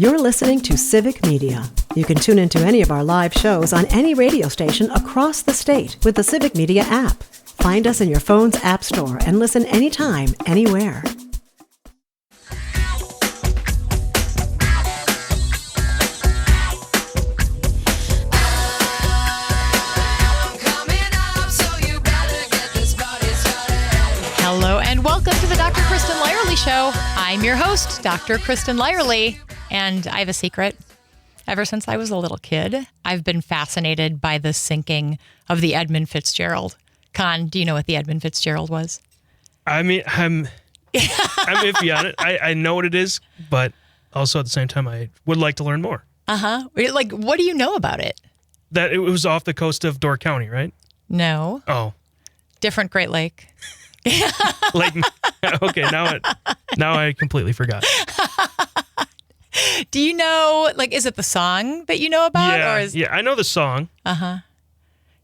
You're listening to Civic Media. You can tune into any of our live shows on any radio station across the state with the Civic Media app. Find us in your phone's app store and listen anytime, anywhere. Hello and welcome to the Dr. Kristen Lyerly Show. I'm your host, Dr. Kristen Lyerly, and I have a secret. Ever since I was a little kid, I've been fascinated by the sinking of the Edmund Fitzgerald. Con, do you know what the Edmund Fitzgerald was? I mean, I'm iffy on it. I know what it is, but also at the same time, I would like to learn more. Like, what do you know about it? That it was off the coast of Door County, right? No. Oh. Different Great Lake. Like, okay, now I completely forgot. Do you know, like, is it the song that you know about? Yeah, I know the song.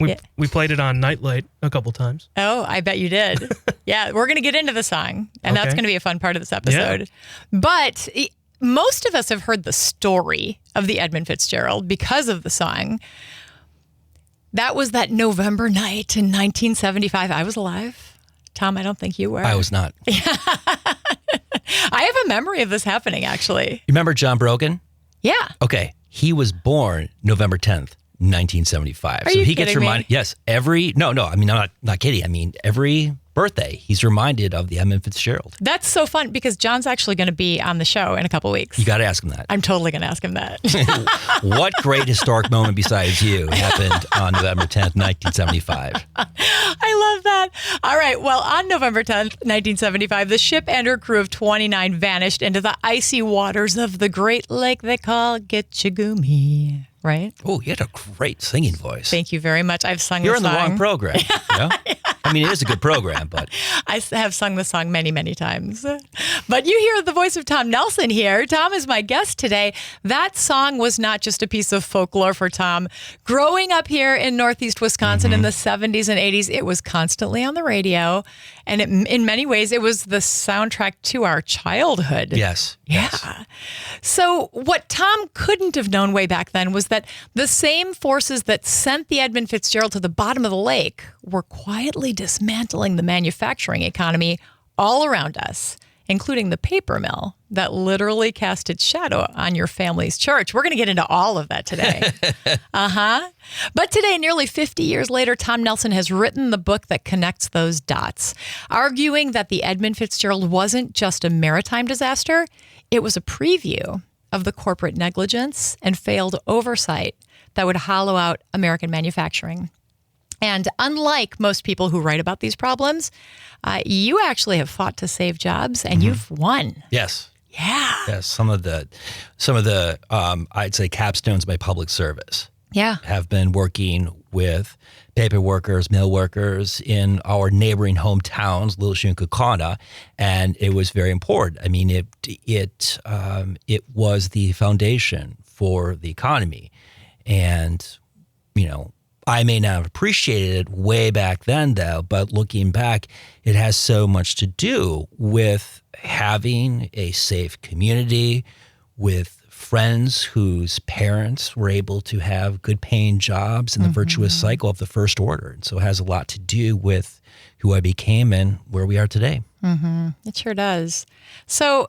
We played it on Nightlight a couple times. Oh, I bet you did. Yeah, we're going to get into the song, and that's going to be a fun part of this episode. Yeah. But most of us have heard the story of the Edmund Fitzgerald because of the song. That was that November night in 1975. I was alive. Tom, I don't think you were. I was not. I have a memory of this happening, actually. You remember John Brogan? Yeah. Okay. He was born November 10th, 1975. Are so you he gets kidding me? reminded. Yes. No, I mean, I'm not kidding. I mean, every birthday, he's reminded of the Edmund Fitzgerald. That's so fun because John's actually going to be on the show in a couple weeks. You got to ask him that. I'm totally going to ask him that. What great historic moment besides you happened on November 10th, 1975? I love that. All right. Well, on November 10th, 1975, the ship and her crew of 29 vanished into the icy waters of the Great Lake they call Gitchagumi. Right? Oh, you had a great singing voice. Thank you very much. I've sung You're the in song. the wrong program. Yeah? I mean, it is a good program, but... I have sung the song many, many times. But you hear the voice of Tom Nelson here. Tom is my guest today. That song was not just a piece of folklore for Tom. Growing up here in Northeast Wisconsin in the 70s and 80s, it was constantly on the radio. And in many ways, it was the soundtrack to our childhood. Yes. Yeah. Yes. So what Tom couldn't have known way back then was that the same forces that sent the Edmund Fitzgerald to the bottom of the lake were quietly dismantling the manufacturing economy all around us, including the paper mill that literally cast its shadow on your family's church. We're going to get into all of that today. But today, nearly 50 years later, Tom Nelson has written the book that connects those dots, arguing that the Edmund Fitzgerald wasn't just a maritime disaster, it was a preview of the corporate negligence and failed oversight that would hollow out American manufacturing. And unlike most people who write about these problems, you actually have fought to save jobs, and you've won. Yes. Yeah. Yes. Some of the I'd say capstones by public service. Yeah. Have been working with paper workers, mill workers in our neighboring hometowns, Little Shoe and Kaukauna, and it was very important. I mean, it was the foundation for the economy, and I may not have appreciated it way back then, though, but looking back, it has so much to do with having a safe community, with friends whose parents were able to have good paying jobs in the virtuous cycle of the first order. And so it has a lot to do with who I became and where we are today. It sure does. So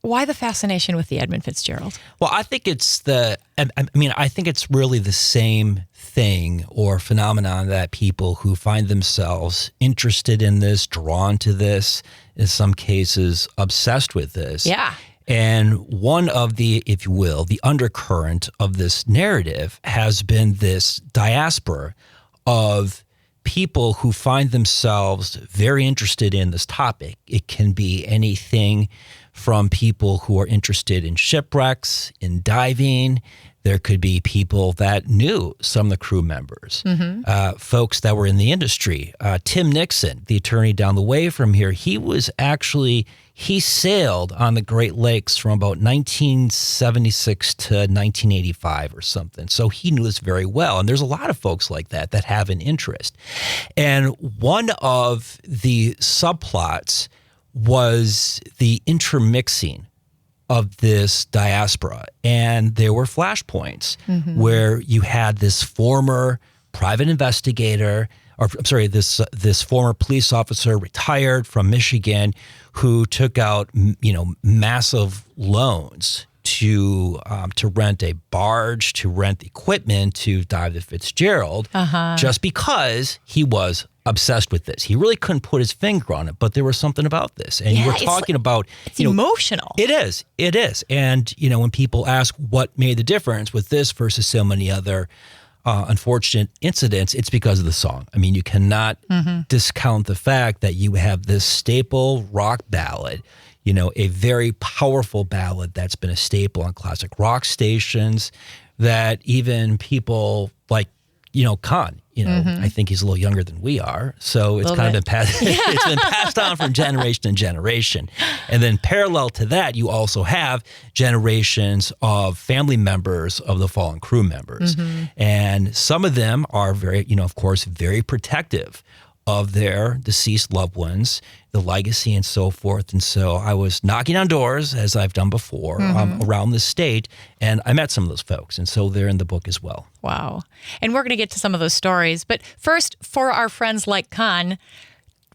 why the fascination with the Edmund Fitzgerald? Well, I think it's I think it's really the same thing or phenomenon that people who find themselves interested in this, drawn to this, in some cases obsessed with this. Yeah. And one of the, if you will, the undercurrent of this narrative has been this diaspora of people who find themselves very interested in this topic. It can be anything from people who are interested in shipwrecks, in diving. There could be people that knew some of the crew members, folks that were in the industry. Tim Nixon, the attorney down the way from here, he sailed on the Great Lakes from about 1976 to 1985 or something. So he knew this very well. And there's a lot of folks like that have an interest. And one of the subplots was the intermixing of this diaspora. And there were flashpoints where you had this former private investigator, or I'm sorry, this former police officer retired from Michigan who took out, massive loans to rent a barge, to rent equipment to dive the Fitzgerald, just because he was obsessed with this. He really couldn't put his finger on it, but there was something about this. And you were talking about... It's emotional. It is. And, when people ask what made the difference with this versus so many other unfortunate incidents, it's because of the song. I mean, you cannot discount the fact that you have this staple rock ballad, a very powerful ballad that's been a staple on classic rock stations, that even people like, Khan, I think he's a little younger than we are. So it's kind of been passed, it's been passed on from generation to generation. And then parallel to that, you also have generations of family members of the fallen crew members. And some of them are very, of course, very protective of their deceased loved ones, the legacy and so forth. And so I was knocking on doors, as I've done before, around the state, and I met some of those folks. And so they're in the book as well. Wow. And we're going to get to some of those stories. But first, for our friends like Khan,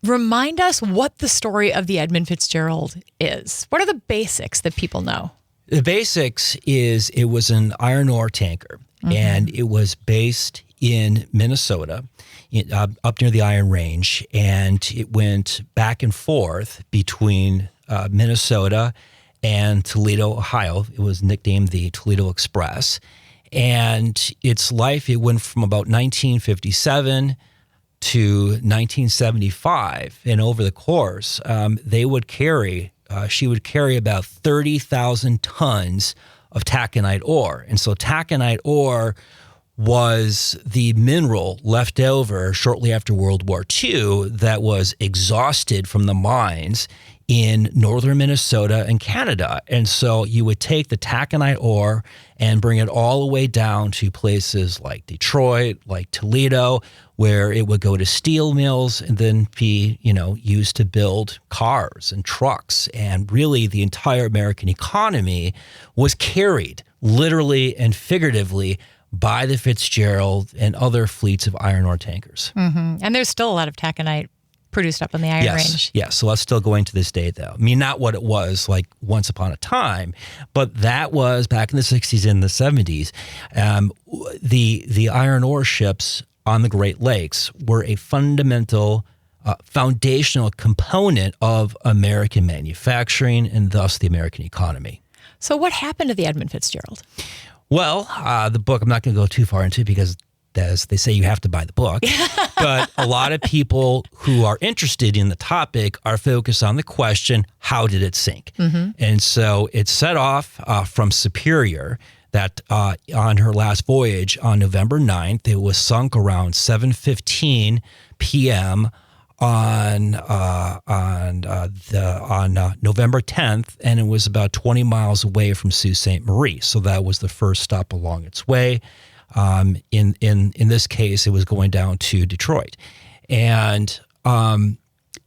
remind us what the story of the Edmund Fitzgerald is. What are the basics that people know? The basics is it was an iron ore tanker, and it was based in Minnesota, up near the Iron Range, and it went back and forth between Minnesota and Toledo, Ohio. It was nicknamed the Toledo Express. And its life, it went from about 1957 to 1975. And over the course, she would carry about 30,000 tons of taconite ore. And so taconite ore was the mineral left over shortly after World War II that was exhausted from the mines in northern Minnesota and Canada. And so you would take the taconite ore and bring it all the way down to places like Detroit, like Toledo, where it would go to steel mills and then be, used to build cars and trucks. And really the entire American economy was carried literally and figuratively by the Fitzgerald and other fleets of iron ore tankers. And there's still a lot of taconite produced up in the Iron Range. Yes, so that's still going to this day, though. I mean, not what it was like once upon a time, but that was back in the 60s and the 70s. The iron ore ships on the Great Lakes were a fundamental, foundational component of American manufacturing and thus the American economy. So what happened to the Edmund Fitzgerald? Well, the book, I'm not going to go too far into it because, as they say, you have to buy the book. But a lot of people who are interested in the topic are focused on the question, how did it sink? And so it set off from Superior, that on her last voyage on November 9th, it was sunk around 7:15 p.m. on November 10th, and it was about 20 miles away from Sault Ste. Marie. So that was the first stop along its way. In this case, it was going down to Detroit, and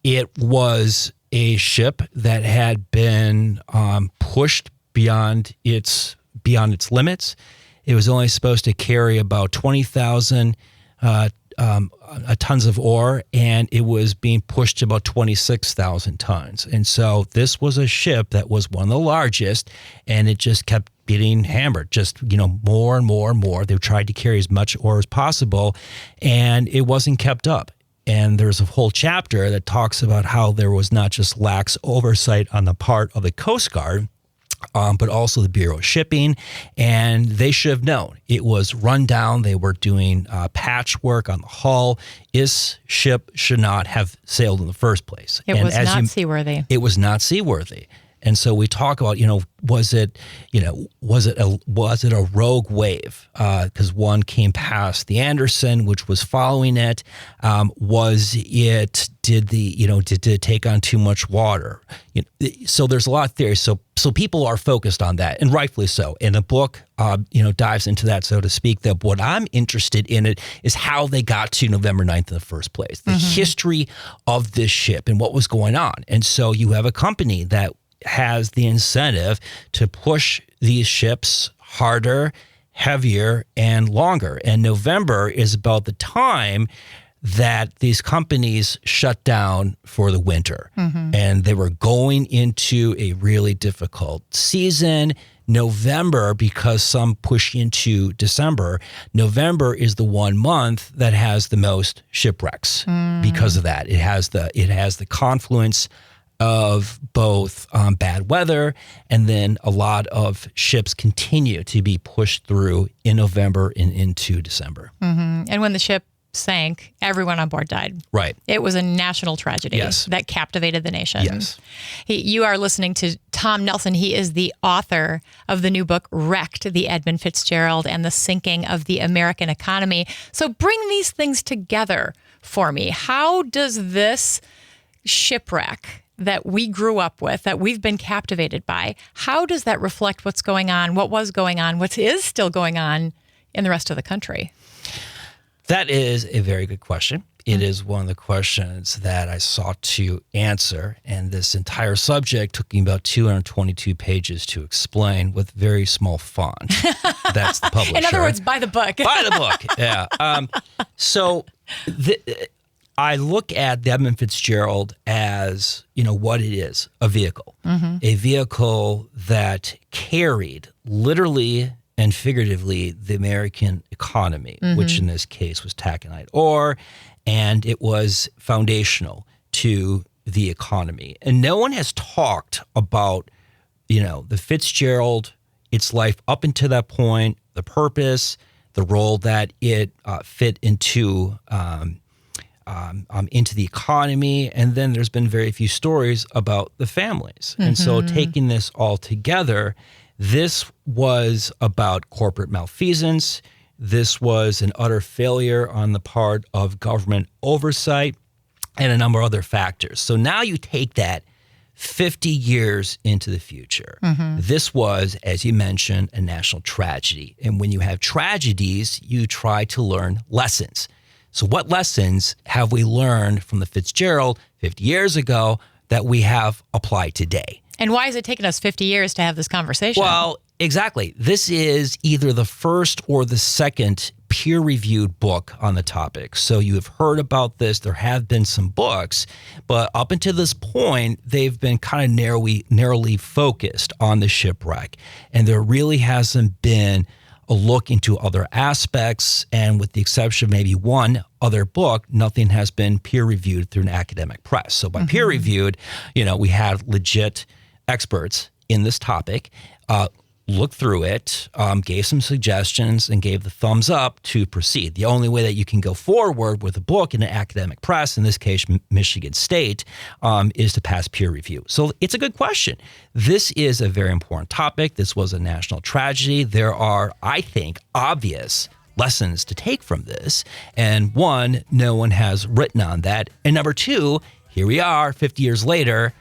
it was a ship that had been pushed beyond its limits. It was only supposed to carry about 20,000 tons of ore, and it was being pushed to about 26,000 tons. And so this was a ship that was one of the largest, and it just kept getting hammered, just, more and more and more. They tried to carry as much ore as possible, and it wasn't kept up. And there's a whole chapter that talks about how there was not just lax oversight on the part of the Coast Guard, but also the Bureau of Shipping, and they should have known. It was run down. They were doing patchwork on the hull. This ship should not have sailed in the first place. It was not seaworthy. It was not seaworthy. And so we talk about, was it a rogue wave? Because one came past the Anderson, which was following it. Did it take on too much water? So there's a lot of theories. So people are focused on that, and rightfully so. And the book, dives into that, so to speak. That what I'm interested in it is how they got to November 9th in the first place, the history of this ship and what was going on. And so you have a company that has the incentive to push these ships harder, heavier, and longer. And November is about the time that these companies shut down for the winter. And they were going into a really difficult season. November, because some push into December, November is the one month that has the most shipwrecks because of that. It has the confluence of both bad weather, and then a lot of ships continue to be pushed through in November and into December. And when the ship sank, everyone on board died. Right. It was a national tragedy that captivated the nation. Yes. You are listening to Tom Nelson. He is the author of the new book, Wrecked, the Edmund Fitzgerald and the Sinking of the American Economy. So bring these things together for me. How does this shipwreck that we grew up with, that we've been captivated by, how does that reflect what's going on, what was going on, what is still going on in the rest of the country? That is a very good question. It is one of the questions that I sought to answer, and this entire subject took me about 222 pages to explain with very small font. That's the publisher. In other words, buy the book. Buy the book, yeah. I look at the Edmund Fitzgerald as, what it is, a vehicle. A vehicle that carried literally and figuratively the American economy, which in this case was taconite ore, and it was foundational to the economy. And no one has talked about, the Fitzgerald, its life up until that point, the purpose, the role that it fit into the economy, and then there's been very few stories about the families. And so taking this all together, this was about corporate malfeasance. This was an utter failure on the part of government oversight and a number of other factors. So now you take that 50 years into the future. This was, as you mentioned, a national tragedy. And when you have tragedies, you try to learn lessons. So what lessons have we learned from the Fitzgerald 50 years ago that we have applied today? And why has it taken us 50 years to have this conversation? Well, exactly. This is either the first or the second peer-reviewed book on the topic. So you have heard about this. There have been some books, but up until this point, they've been kind of narrowly focused on the shipwreck. And there really hasn't been a look into other aspects, and with the exception of maybe one other book, nothing has been peer-reviewed through an academic press. So by peer-reviewed, we had legit experts in this topic, looked through it, gave some suggestions, and gave the thumbs up to proceed. The only way that you can go forward with a book in an academic press, in this case, Michigan State, is to pass peer review. So it's a good question. This is a very important topic. This was a national tragedy. There are, I think, obvious lessons to take from this. And one, no one has written on that. And number two, here we are 50 years later,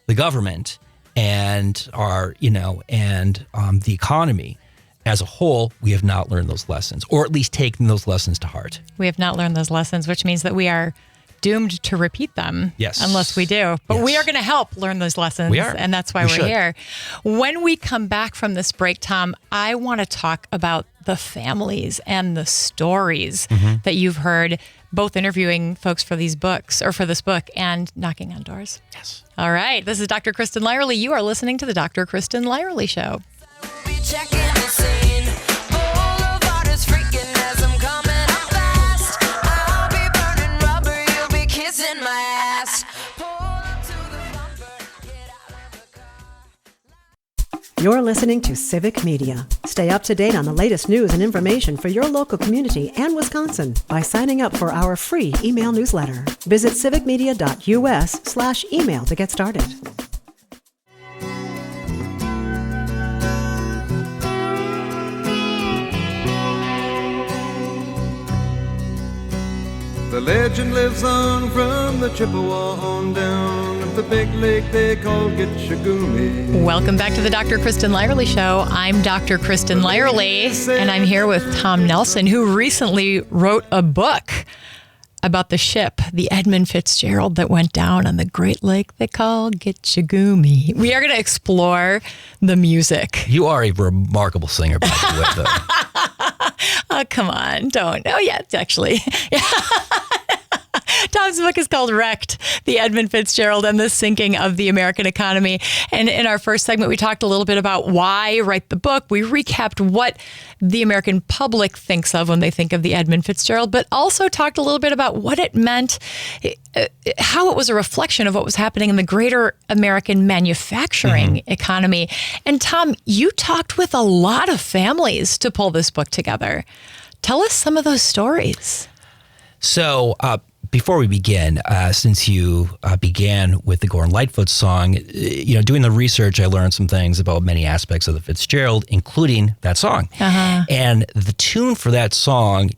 the government and our, the economy as a whole, we have not learned those lessons, or at least taken those lessons to heart. We have not learned those lessons, which means that we are doomed to repeat them. Yes. Unless we do. But Yes. we are going to help learn those lessons. We are. And that's why We we're should. here. When we come back from this break, Tom, I want to talk about the families and the stories that you've heard, both interviewing folks for these books, or for this book, and knocking on doors. Yes. All right. This is Dr. Kristen Lyerly. You are listening to the Dr. Kristen Lyerly Show. Be checking the scene. Boulevard is freaking as I'm coming up fast. I'll be burning rubber, you'll be kissing my ass. Pull up to the bumper, get out of the car. You're listening to Civic Media. Stay up to date on the latest news and information for your local community and Wisconsin by signing up for our free email newsletter. Visit civicmedia.us/email to get started. The legend lives on from the Chippewa on down of the big lake they call Gitchagumi. Welcome back to the Dr. Kristen Lyerly Show. I'm Dr. Kristen Lyerly, and I'm here with Tom Nelson, who recently wrote a book about the ship, the Edmund Fitzgerald that went down on the Great Lake they call Gitchagumi. We are going to explore the music. You are a remarkable singer, by the way, though. Oh, come on. Don't. Oh, yeah, actually. Tom's book is called Wrecked, the Edmund Fitzgerald and the Sinking of the American Economy. And in our first segment, we talked a little bit about why write the book. We recapped what the American public thinks of when they think of the Edmund Fitzgerald, but also talked a little bit about what it meant, how it was a reflection of what was happening in the greater American manufacturing economy. And Tom, you talked with a lot of families to pull this book together. Tell us some of those stories. So, before we begin, since you began with the Gordon Lightfoot song, doing the research, I learned some things about many aspects of the Fitzgerald, including that song. And the tune for that song,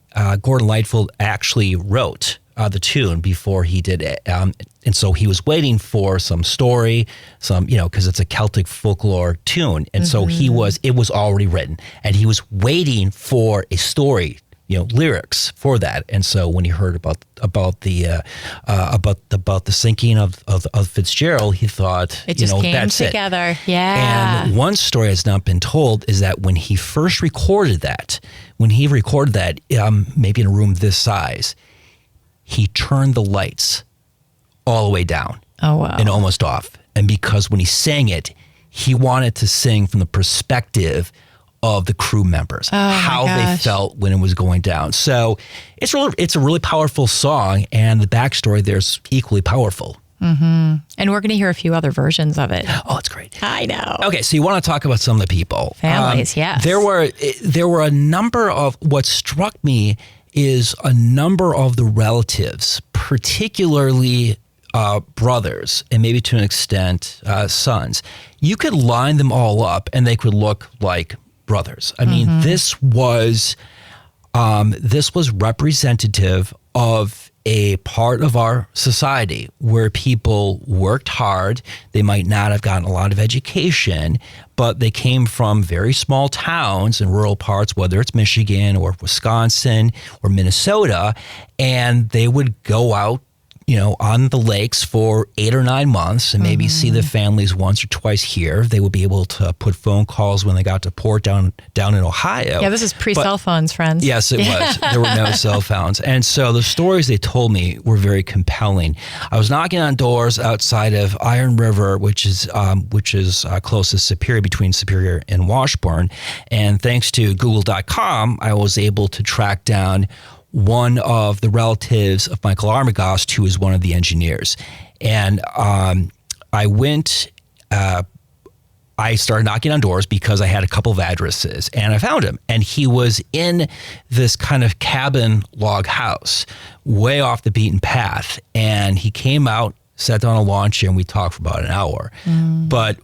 Gordon Lightfoot actually wrote the tune before he did it. And so he was waiting for some story, because it's a Celtic folklore tune. And so it was already written, and he was waiting for a story, lyrics for that. And so when he heard about the sinking of Fitzgerald, he thought, it just came that's together. it. Yeah. And one story has not been told is that when he first recorded that, maybe in a room this size, he turned the lights all the way down. Oh, wow. And almost off. And because when he sang it, he wanted to sing from the perspective of the crew members, how they felt when it was going down. So it's a really powerful song, and the backstory there's equally powerful. And we're going to hear a few other versions of it. Oh, it's great. I know. Okay, so you want to talk about some of the people. Families, yes. There were a number of, what struck me is a number of the relatives, particularly brothers, and maybe to an extent sons. You could line them all up and they could look like brothers. I mean, this was representative of a part of our society where people worked hard. They might not have gotten a lot of education, but they came from very small towns and rural parts, whether it's Michigan or Wisconsin or Minnesota, and they would go out on the lakes for 8 or 9 months and maybe see the families once or twice here. They would be able to put phone calls when they got to port down in Ohio. Yeah, this is pre-cell phones, friends. Yes, it was. There were no cell phones. And so the stories they told me were very compelling. I was knocking on doors outside of Iron River, which is closest Superior, between Superior and Washburn. And thanks to Google.com, I was able to track down one of the relatives of Michael Armagost, who is one of the engineers. And I went, I started knocking on doors because I had a couple of addresses, and I found him. And he was in this kind of cabin log house, way off the beaten path. And he came out, sat down on a lawn chair, and we talked for about an hour. But,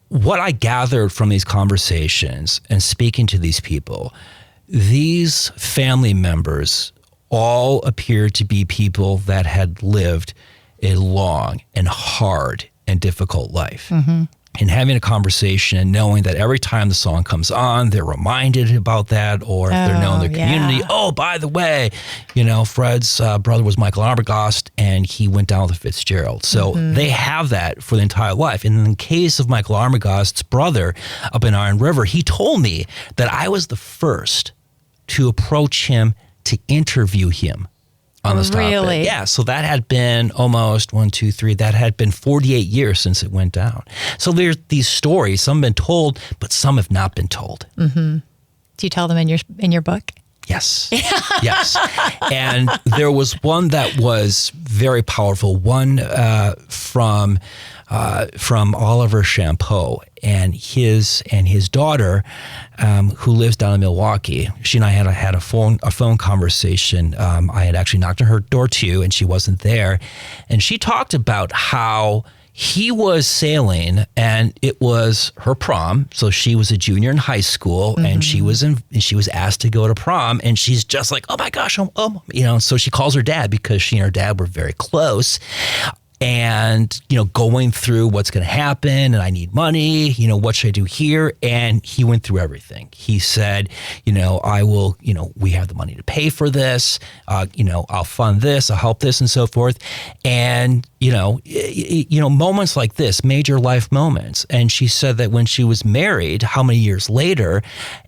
what I gathered from these conversations and speaking to these people, these family members all appeared to be people that had lived a long and hard and difficult life. And having a conversation and knowing that every time the song comes on, they're reminded about that, or if they're known in their community, oh, by the way, Fred's brother was Michael Armagost, and he went down with the Fitzgerald. So they have that for the entire life. And in the case of Michael Armagost's brother up in Iron River, he told me that I was the first to approach him to interview him on this topic. Really? Yeah, so that had been almost that had been 48 years since it went down. So there's these stories, some have been told, but some have not been told. Do you tell them in your book? Yes. Yes. And there was one that was very powerful, one from Oliver Champeau and his daughter, who lives down in Milwaukee. She and I had a phone conversation. I had actually knocked on her door too, and she wasn't there. And she talked about how he was sailing, and it was her prom. So she was a junior in high school, and she was asked to go to prom, and she's just like, oh my gosh, so she calls her dad because she and her dad were very close. and, going through what's going to happen, and I need money, what should I do here? And he went through everything. He said, I will, we have the money to pay for this, I'll fund this, I'll help this, and so forth. And, moments like this, major life moments. And she said that when she was married, how many years later,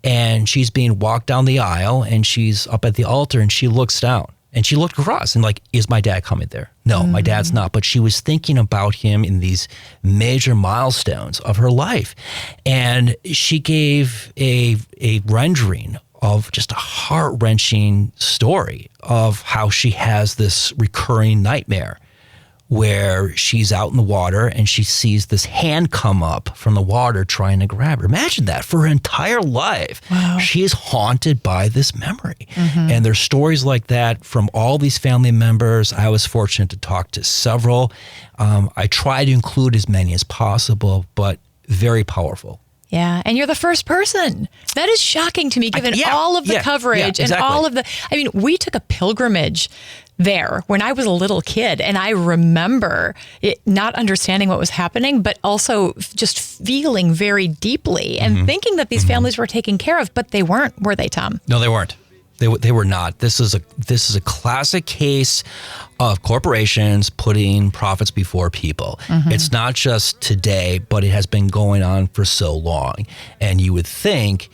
and she's being walked down the aisle, and she's up at the altar, and she looks down. And she looked across and like, is my dad coming there? No, my dad's not. But she was thinking about him in these major milestones of her life. And she gave a rendering of just a heart-wrenching story of how she has this recurring nightmare where she's out in the water and she sees this hand come up from the water trying to grab her. Imagine that for her entire life. Wow. She is haunted by this memory. And there's stories like that from all these family members. I was fortunate to talk to several. I try to include as many as possible, but very powerful. Yeah, and you're the first person. That is shocking to me, given all of the coverage and all of the... I mean, we took a pilgrimage there when I was a little kid, and I remember not understanding what was happening, but also just feeling very deeply and thinking that these families were taken care of, but they weren't, were they, Tom? No, they weren't. They were not. This is a classic case of corporations putting profits before people. It's not just today, but it has been going on for so long. And you would think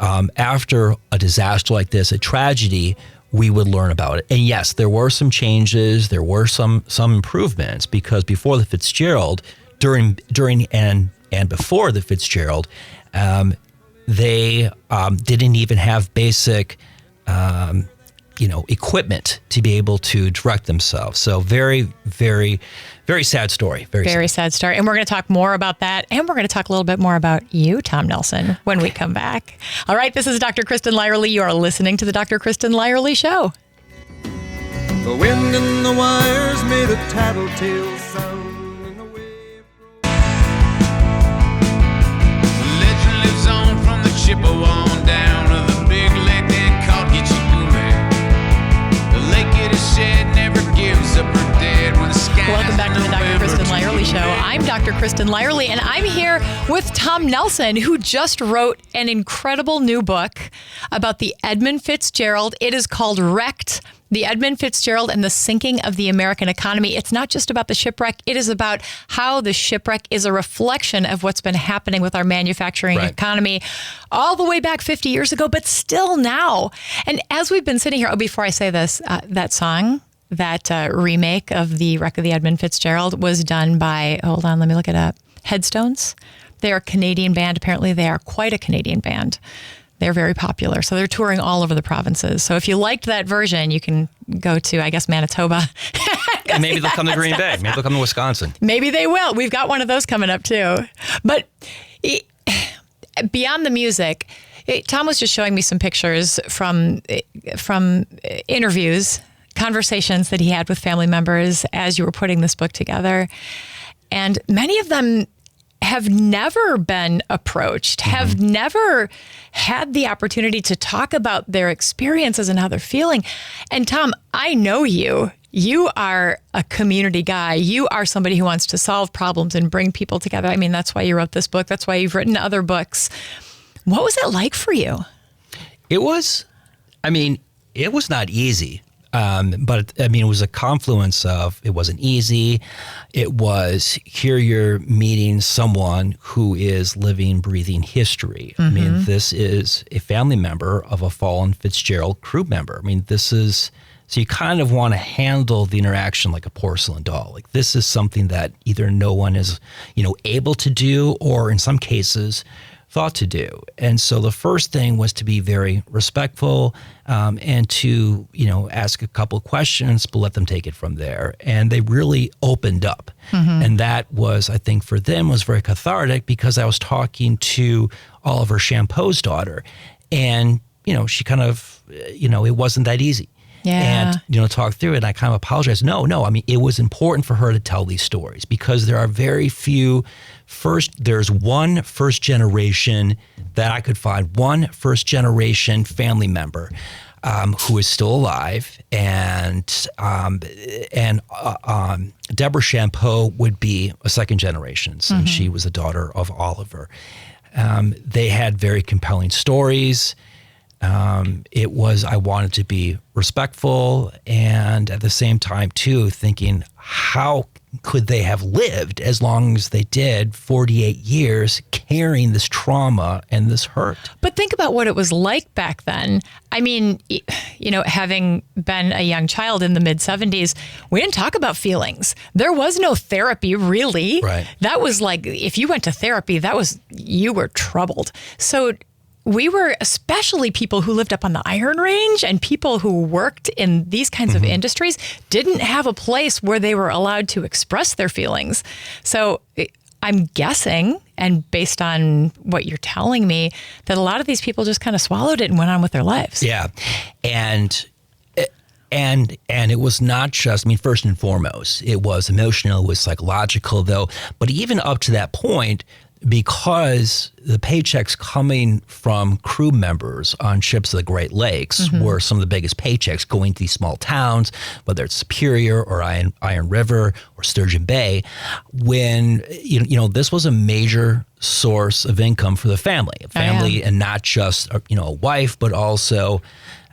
after a disaster like this, a tragedy, we would learn about it. And yes, there were some changes. There were some improvements, because before the Fitzgerald, during and before the Fitzgerald, they didn't even have basic equipment to be able to direct themselves. So very, very, very sad story. Very sad story. And we're going to talk more about that. And we're going to talk a little bit more about you, Tom Nelson, when we come back. All right. This is Dr. Kristen Lyerly. You are listening to the Dr. Kristen Lyerly Show. The wind and the wires made a tattletale sound in the wave. Legend lives on from the Chippewa on down to the big lake they call Gitchigumi. The lake it is shed never gives up her dead when the sky. Welcome back to the Dr. Kristen Lyerly Show. I'm Dr. Kristen Lyerly, and I'm here with Tom Nelson, who just wrote an incredible new book about the Edmund Fitzgerald. It is called Wrecked: The Edmund Fitzgerald and the Sinking of the American Economy. It's not just about the shipwreck. It is about how the shipwreck is a reflection of what's been happening with our manufacturing economy all the way back 50 years ago, but still now. And as we've been sitting here, before I say this, that song, that remake of the Wreck of the Edmund Fitzgerald was done by, hold on, let me look it up, Headstones. They're a Canadian band. Apparently they are quite a Canadian band. They're very popular. So they're touring all over the provinces. So if you liked that version, you can go to, I guess, Manitoba. And maybe they'll come to Green Bay. Maybe they'll come to Wisconsin. Maybe they will. We've got one of those coming up too. But beyond the music, Tom was just showing me some pictures from interviews, conversations that he had with family members as you were putting this book together. And many of them have never been approached, have never had the opportunity to talk about their experiences and how they're feeling. And Tom, I know you. You are a community guy. You are somebody who wants to solve problems and bring people together. I mean, that's why you wrote this book. That's why you've written other books. What was it like for you? It was not easy. But it was a confluence of, it wasn't easy. It was, here you're meeting someone who is living, breathing history. I mean, this is a family member of a fallen Fitzgerald crew member. I mean, so you kind of want to handle the interaction like a porcelain doll. Like, this is something that either no one is, able to do, or in some cases thought to do. And so the first thing was to be very respectful and to, ask a couple of questions, but let them take it from there. And they really opened up. And that was, I think for them, was very cathartic, because I was talking to Oliver Champeau's daughter, and, she kind of, it wasn't that easy. Yeah. And, talk through it. And I kind of apologized. No. I mean, it was important for her to tell these stories, because there are very few there's one first generation that I could find, one first generation family member. who is still alive, and Deborah Champeau would be a second generation, since she was the daughter of Oliver. They had very compelling stories. I wanted to be respectful, and at the same time too, thinking, how could they have lived as long as they did, 48 years, carrying this trauma and this hurt? But think about what it was like back then. I mean, having been a young child in the mid-70s, we didn't talk about feelings. There was no therapy, really. Right. That was like, if you went to therapy, you were troubled. So we were, especially people who lived up on the Iron Range and people who worked in these kinds of industries, didn't have a place where they were allowed to express their feelings. So I'm guessing, and based on what you're telling me, that a lot of these people just kind of swallowed it and went on with their lives. Yeah. And it was not just, first and foremost, it was emotional, it was psychological though, but even up to that point, because the paychecks coming from crew members on ships of the Great Lakes were some of the biggest paychecks going to these small towns, whether it's Superior or Iron River or Sturgeon Bay, when this was a major source of income for the family, and not just a wife, but also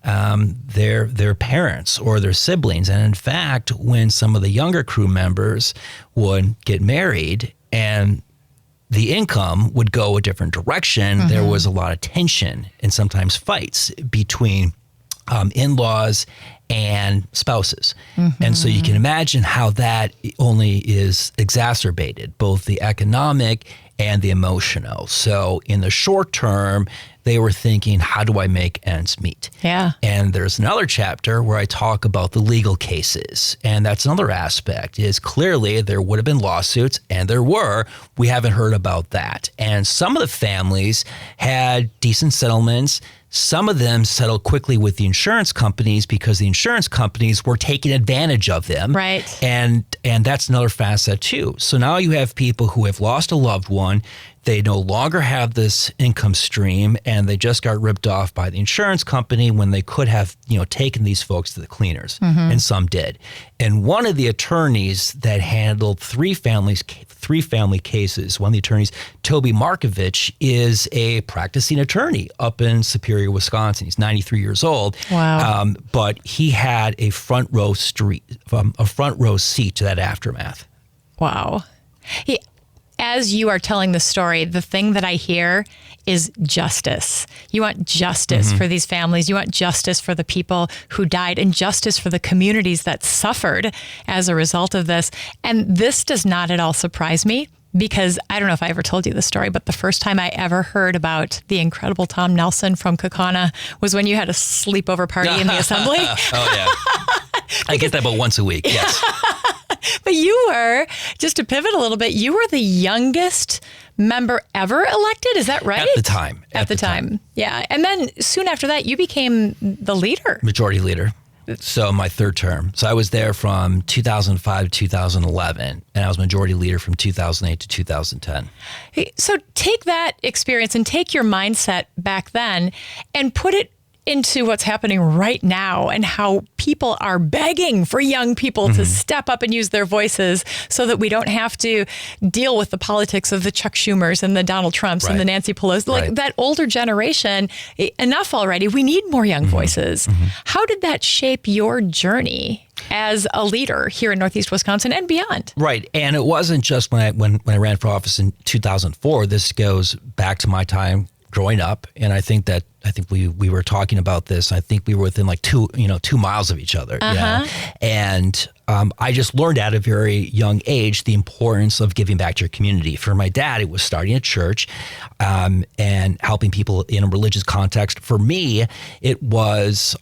their parents or their siblings. And in fact, when some of the younger crew members would get married and the income would go a different direction, there was a lot of tension and sometimes fights between in-laws and spouses. And so you can imagine how that only is exacerbated, both the economic and the emotional. So in the short term, they were thinking, how do I make ends meet? Yeah. And there's another chapter where I talk about the legal cases. And that's another aspect, is clearly there would have been lawsuits, and there were. We haven't heard about that. And some of the families had decent settlements. Some of them settled quickly with the insurance companies because the insurance companies were taking advantage of them. Right. And that's another facet too. So now you have people who have lost a loved one. They no longer have this income stream, and they just got ripped off by the insurance company when they could have, taken these folks to the cleaners, and some did. And one of the attorneys that handled three family cases, one of the attorneys, Toby Markovich, is a practicing attorney up in Superior, Wisconsin. He's 93 years old. Wow. But he had a front row seat to that aftermath. Wow. As you are telling the story, the thing that I hear is justice. You want justice for these families. You want justice for the people who died, and justice for the communities that suffered as a result of this. And this does not at all surprise me, because I don't know if I ever told you the story, but the first time I ever heard about the incredible Tom Nelson from Kaukauna was when you had a sleepover party in the assembly. Oh, yeah. I get that about once a week, yes. But you were, just to pivot a little bit, you were the youngest member ever elected. Is that right? At the time. At the time. Yeah. And then soon after that, you became the leader. Majority leader. So my third term. So I was there from 2005 to 2011, and I was majority leader from 2008 to 2010. So take that experience and take your mindset back then and put it into what's happening right now, and how people are begging for young people to step up and use their voices so that we don't have to deal with the politics of the Chuck Schumers and the Donald Trumps and the Nancy Pelosi. Like that older generation, enough already. We need more young voices. How did that shape your journey as a leader here in Northeast Wisconsin and beyond? Right. And it wasn't just when I ran for office in 2004. This goes back to my time growing up, and I think we were talking about this. I think we were within like 2 miles of each other. And I just learned at a very young age the importance of giving back to your community. For my dad, it was starting a church and helping people in a religious context. For me, it was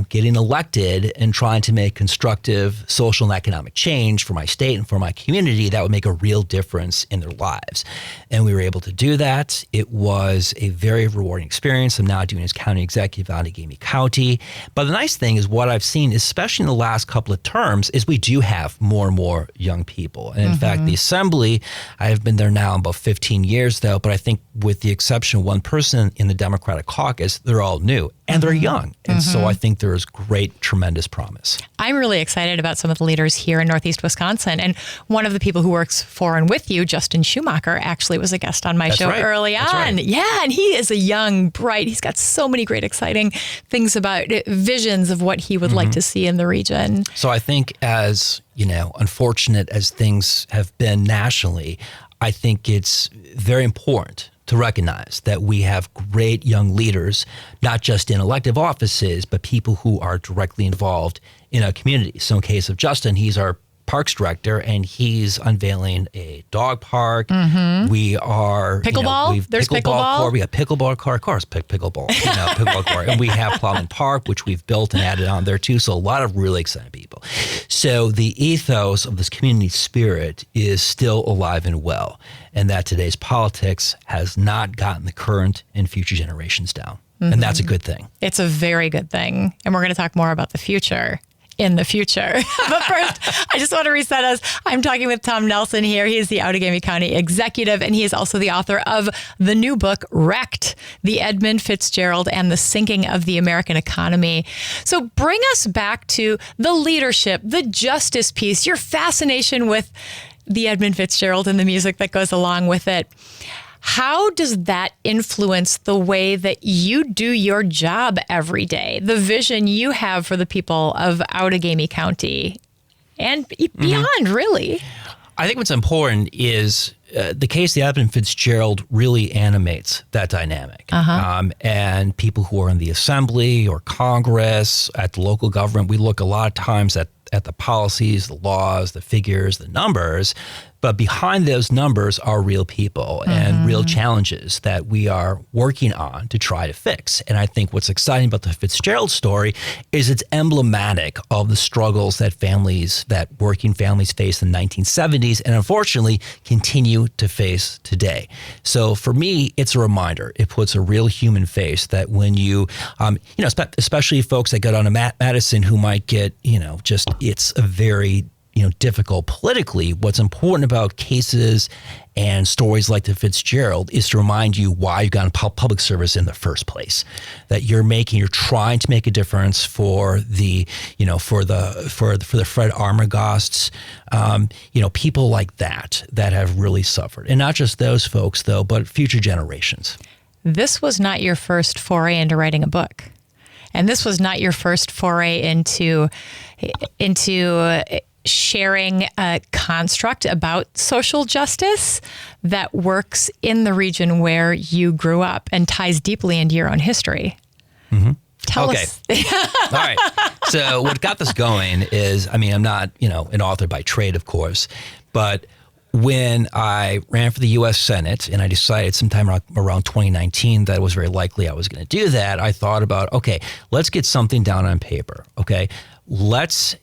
getting elected and trying to make constructive social and economic change for my state and for my community that would make a real difference in their lives. And we were able to do that. It was a very rewarding experience. experience. I'm now doing as county executive out of Allegheny County. But the nice thing is what I've seen, especially in the last couple of terms, is we do have more and more young people. And in fact, the Assembly, I have been there now about 15 years though, but I think with the exception of one person in the Democratic caucus, they're all new and they're young. And so I think there is great, tremendous promise. I'm really excited about some of the leaders here in Northeast Wisconsin. And one of the people who works for and with you, Justin Schumacher, actually was a guest on my show early on. Right. Yeah, and he is a young, bright, he's got so many great, exciting things about visions of what he would like to see in the region. So I think as, unfortunate as things have been nationally, I think it's very important to recognize that we have great young leaders, not just in elective offices, but people who are directly involved in our community. So in case of Justin, he's our parks director, and he's unveiling a dog park. We are Pickleball? There's pickleball court. We got pickleball court, of course, pickleball, pickleball court, and we have Plowman Park, which we've built and added on there too. So a lot of really exciting people. So the ethos of this community spirit is still alive and well, and that today's politics has not gotten the current and future generations down, and that's a good thing. It's a very good thing, and we're going to talk more about the future in the future. But first, I just want to reset us. I'm talking with Tom Nelson here. He is the Outagamie County executive, and he is also the author of the new book, Wrecked, the Edmund Fitzgerald and the Sinking of the American Economy. So bring us back to the leadership, the justice piece, your fascination with the Edmund Fitzgerald and the music that goes along with it. How does that influence the way that you do your job every day, the vision you have for the people of Outagamie County and beyond, really? I think what's important is the case of the Edmund Fitzgerald really animates that dynamic. And people who are in the Assembly or Congress, at the local government, we look a lot of times at the policies, the laws, the figures, the numbers, but behind those numbers are real people and real challenges that we are working on to try to fix. And I think what's exciting about the Fitzgerald story is it's emblematic of the struggles that working families faced in the 1970s and unfortunately continue to face today. So for me, it's a reminder. It puts a real human face that when you, especially folks that go down to Madison who might get, it's a very difficult politically. What's important about cases and stories like the Fitzgerald is to remind you why you got in public service in the first place. That you're trying to make a difference for the Fred Armagosts, people like that have really suffered, and not just those folks though, but future generations. This was not your first foray into writing a book, and this was not your first foray into sharing a construct about social justice that works in the region where you grew up and ties deeply into your own history. Tell us. All right. So what got this going is, I'm not, an author by trade, of course, but when I ran for the U.S. Senate and I decided sometime around 2019 that it was very likely I was going to do that, I thought about, okay, let's get something down on paper. Okay, let's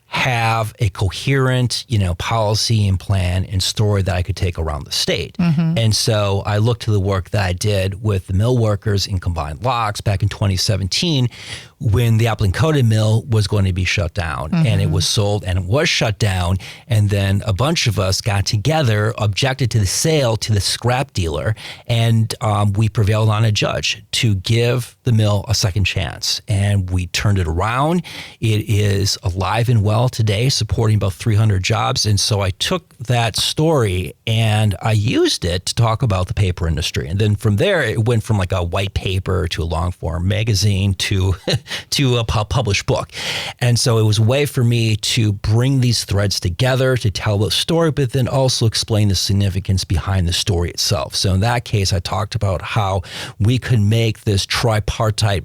have a coherent, policy and plan and story that I could take around the state. And so I looked to the work that I did with the mill workers in combined locks back in 2017 when the Appleton Coated Mill was going to be shut down and it was sold and it was shut down. And then a bunch of us got together, objected to the sale to the scrap dealer, and we prevailed on a judge to give the mill a second chance. And we turned it around. It is alive and well today, supporting about 300 jobs. And so I took that story and I used it to talk about the paper industry. And then from there, it went from like a white paper to a long form magazine to a published book. And so it was a way for me to bring these threads together to tell the story, but then also explain the significance behind the story itself. So in that case, I talked about how we could make this tripartite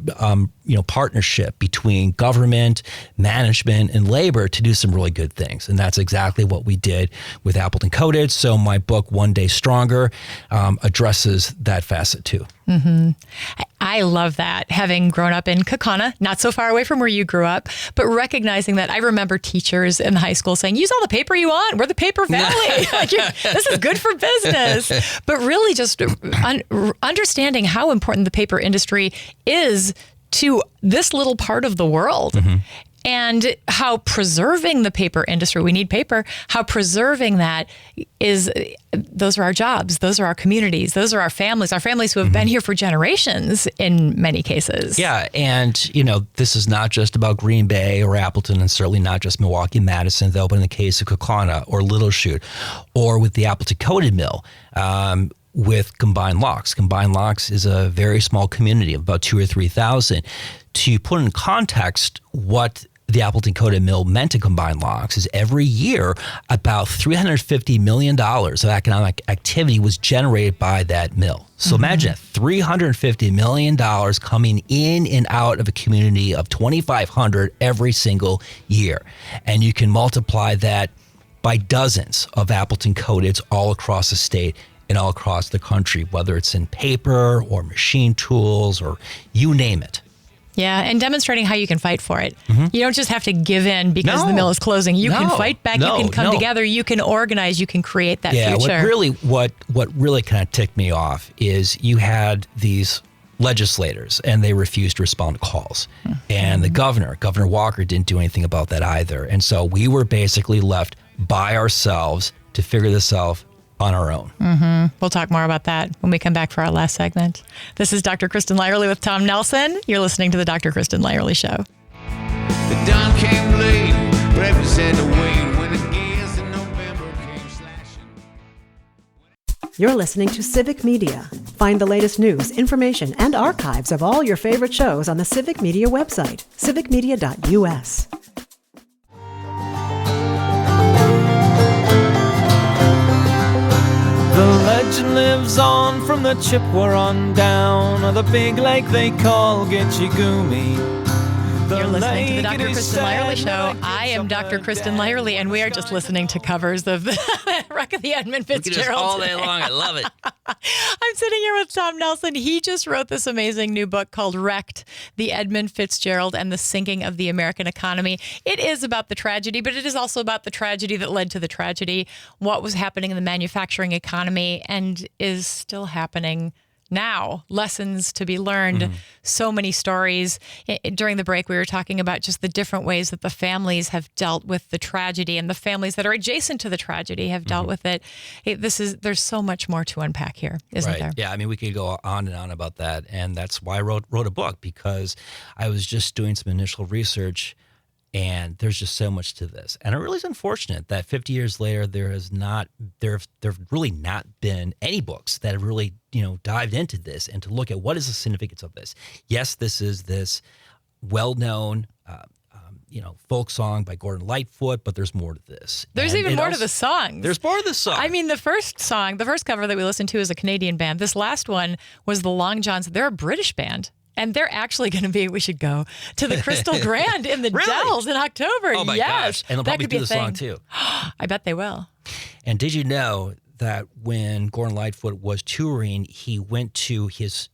partnership between government, management, and labor to do some really good things. And that's exactly what we did with Appleton Coated. So my book, One Day Stronger, addresses that facet too. I I love that, having grown up in Kaukauna, not so far away from where you grew up, but recognizing that I remember teachers in high school saying, use all the paper you want. We're the paper valley. This is good for business. But really just understanding how important the paper industry is to this little part of the world. And how preserving the paper industry, we need paper, how preserving that is, those are our jobs, those are our communities, those are our families who have been here for generations in many cases. Yeah, and this is not just about Green Bay or Appleton, and certainly not just Milwaukee, Madison, though, but in the case of Kaukauna or Little Chute, or with the Appleton Coated Mill, with Combined Locks. Combined Locks is a very small community of about 2,000 or 3,000. To put in context what the Appleton Coated Mill meant to Combined Locks is every year about $350 million of economic activity was generated by that mill. So imagine $350 million coming in and out of a community of 2,500 every single year. And you can multiply that by dozens of Appleton Coateds all across the state and all across the country, whether it's in paper or machine tools or you name it. Yeah, and demonstrating how you can fight for it. You don't just have to give in because the mill is closing. You can fight back. You can come together. You can organize. You can create that future. What really kind of ticked me off is you had these legislators and they refused to respond to calls. And the Governor Walker, didn't do anything about that either. And so we were basically left by ourselves to figure this out on our own. We'll talk more about that when we come back for our last segment. This is Dr. Kristen Lyerly with Tom Nelson. You're listening to the Dr. Kristen Lyerly Show. The dawn came late, breakfast had to wait when the gears in November came slashing. You're listening to Civic Media. Find the latest news, information, and archives of all your favorite shows on the Civic Media website, civicmedia.us. The legend lives on from the Chippewa on down of the big lake they call Gitchigumi. You're listening to the Dr. Kristen Lyerly Show. I am Dr. Kristen Lyerly, and we are just listening to covers of the Wreck of the Edmund Fitzgerald. all day long. I love it. I'm sitting here with Tom Nelson. He just wrote this amazing new book called Wrecked, the Edmund Fitzgerald and the Sinking of the American Economy. It is about the tragedy, but it is also about the tragedy that led to the tragedy, what was happening in the manufacturing economy and is still happening now. Lessons to be learned, so many stories. During the break, we were talking about just the different ways that the families have dealt with the tragedy, and the families that are adjacent to the tragedy have dealt with it. There's so much more to unpack here, isn't there? Yeah, I mean, we could go on and on about that, and that's why I wrote a book, because I was just doing some initial research, and there's just so much to this. And it really is unfortunate that 50 years later, there have really not been any books that have really, dived into this and to look at what is the significance of this. Yes, this is this well-known, folk song by Gordon Lightfoot, but there's more to this. There's even more to the songs. There's more to the song. I mean, the first cover that we listened to is a Canadian band. This last one was the Long Johns. They're a British band. And they're actually going to be, we should go to the Crystal Grand in the Dells in October. Oh my gosh. And they'll probably do the song too. I bet they will. And did you know that when Gordon Lightfoot was touring, he went to his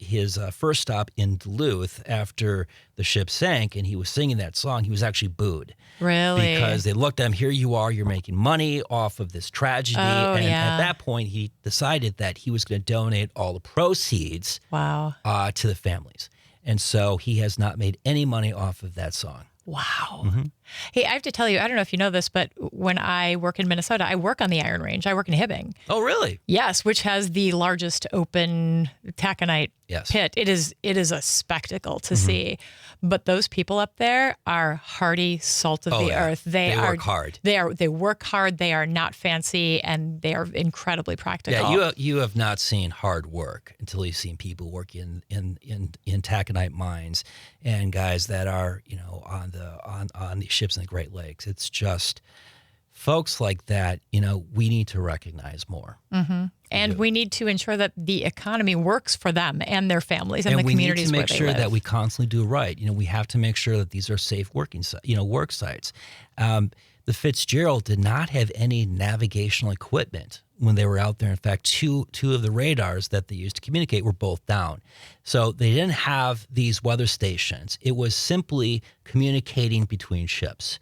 first stop in Duluth after the ship sank, and he was singing that song. He was actually booed. Really? Because they looked at him, here you are, you're making money off of this tragedy. At that point, he decided that he was going to donate all the proceeds to the families. And so he has not made any money off of that song. Wow. Hey, I have to tell you, I don't know if you know this, but when I work in Minnesota, I work on the Iron Range. I work in Hibbing. Oh, really? Yes, which has the largest open taconite pit. It is a spectacle to see. But those people up there are hardy salt of the earth. They work hard. They work hard. They are not fancy, and they are incredibly practical. Yeah, you have not seen hard work until you've seen people work in taconite mines and guys that are on the ships in the Great Lakes. It's just folks like that. We need to recognize more. And we need to ensure that the economy works for them and their families and the communities where they live. And we need to make sure that we constantly do right. We have to make sure that these are safe work sites. the Fitzgerald did not have any navigational equipment when they were out there. In fact, two of the radars that they used to communicate were both down. So they didn't have these weather stations. It was simply communicating between ships.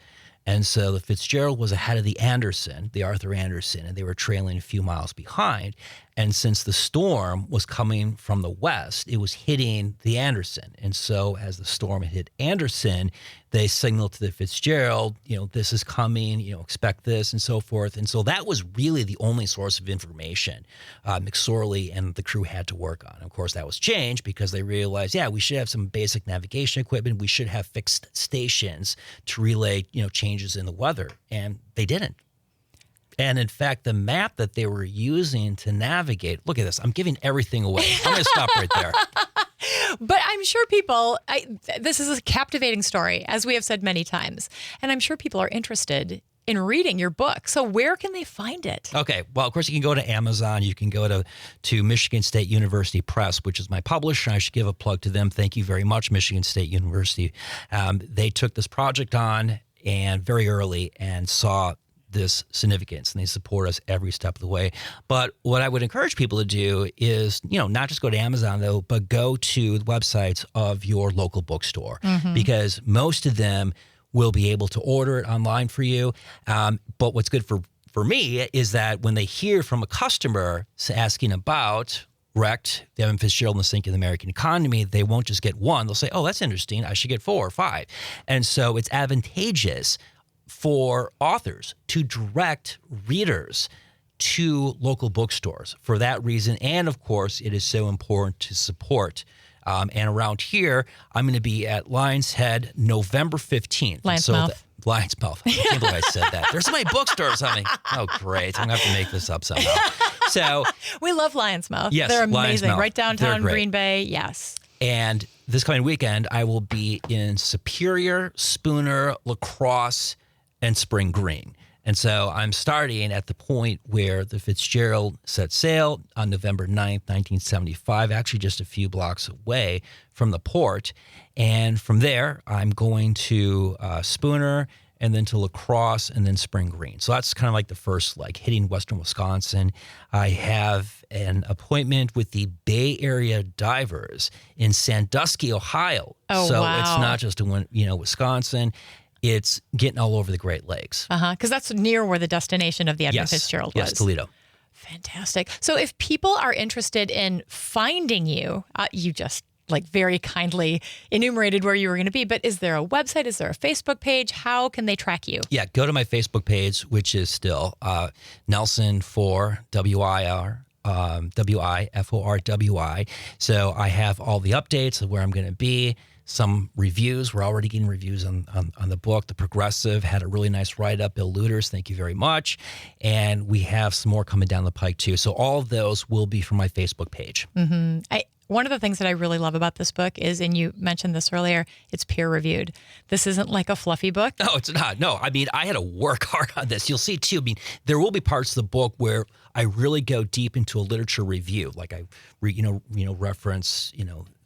And so the Fitzgerald was ahead of the Anderson, the Arthur Anderson, and they were trailing a few miles behind. And since the storm was coming from the west, it was hitting the Anderson. And so as the storm hit Anderson, they signaled to the Fitzgerald, this is coming, expect this and so forth. And so that was really the only source of information McSorley and the crew had to work on. Of course, that was changed because they realized, we should have some basic navigation equipment. We should have fixed stations to relay, changes in the weather. And they didn't. And in fact, the map that they were using to navigate, look at this, I'm giving everything away. I'm going to stop right there. But I'm sure people, this is a captivating story, as we have said many times. And I'm sure people are interested in reading your book. So where can they find it? Okay. Well, of course, you can go to Amazon. You can go to Michigan State University Press, which is my publisher. I should give a plug to them. Thank you very much, Michigan State University. They took this project on and very early and saw this significance, and they support us every step of the way. But what I would encourage people to do is, not just go to Amazon though, but go to the websites of your local bookstore, because most of them will be able to order it online for you. But what's good for me is that when they hear from a customer asking about Wrecked, the Edmund Fitzgerald and the Sinking of the American Economy, they won't just get one. They'll say, oh, that's interesting. I should get 4 or 5. And so it's advantageous for authors to direct readers to local bookstores for that reason. And of course, it is so important to support. And around here, I'm going to be at Lion's Head November 15th. Lion's Mouth. Lion's Mouth. I can't believe I said that. There's so many bookstores. Oh, great. I'm going to have to make this up somehow. So we love Lion's Mouth. Yes, they're amazing. Lion's Mouth. Right downtown Green Bay. Yes. And this coming weekend, I will be in Superior, Spooner, La Crosse, and Spring Green. And so I'm starting at the point where the Fitzgerald set sail on November 9th, 1975, actually just a few blocks away from the port. And from there, I'm going to Spooner, and then to La Crosse, and then Spring Green. So that's kind of like the first leg, hitting western Wisconsin. I have an appointment with the Bay Area Divers in Sandusky, Ohio. Oh, so wow. It's not just in Wisconsin. It's getting all over the Great Lakes. Because that's near where the destination of the Edmund Fitzgerald was. Yes, Toledo. Fantastic. So if people are interested in finding you, you just very kindly enumerated where you were going to be, but is there a website? Is there a Facebook page? How can they track you? Yeah, go to my Facebook page, which is still Nelson for WIR. WIFORWI. So I have all the updates of where I'm going to be. Some reviews. We're already getting reviews on the book. The Progressive had a really nice write-up. Bill Luders, thank you very much. And we have some more coming down the pike too. So all of those will be from my Facebook page. One of the things that I really love about this book is, and you mentioned this earlier, it's peer-reviewed. This isn't like a fluffy book. No, it's not. No, I mean, I had to work hard on this. You'll see, too. I mean, there will be parts of the book where I really go deep into a literature review. Like I, reference,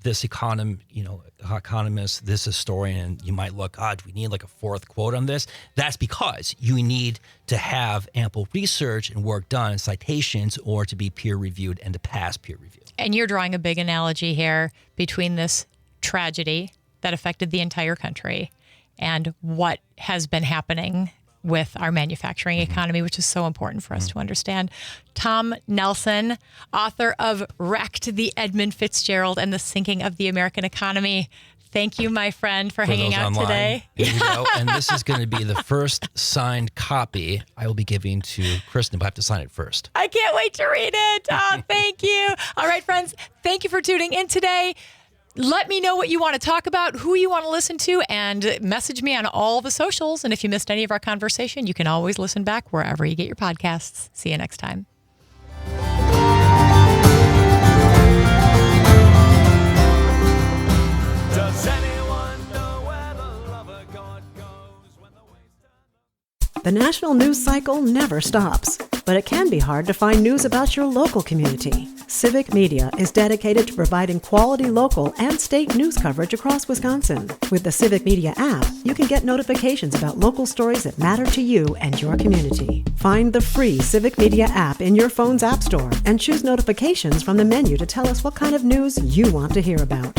this economist, this historian, and you might look, do we need like a 4th quote on this? That's because you need to have ample research and work done, citations, or to be peer-reviewed and to pass peer review. And you're drawing a big analogy here between this tragedy that affected the entire country and what has been happening with our manufacturing economy, which is so important for us to understand. Tom Nelson, author of Wrecked, the Edmund Fitzgerald and the Sinking of the American Economy. Thank you, my friend, for hanging out online, today. Here we go. And this is going to be the first signed copy I will be giving to Kristen, but I have to sign it first. I can't wait to read it. Oh, thank you. All right, friends, thank you for tuning in today. Let me know what you want to talk about, who you want to listen to, and message me on all the socials. And if you missed any of our conversation, you can always listen back wherever you get your podcasts. See you next time. Does anyone know where the lover god goes when the waves turn? The national news cycle never stops. but it can be hard to find news about your local community. Civic Media is dedicated to providing quality local and state news coverage across Wisconsin. With the Civic Media app, you can get notifications about local stories that matter to you and your community. Find the free Civic Media app in your phone's app store and choose notifications from the menu to tell us what kind of news you want to hear about.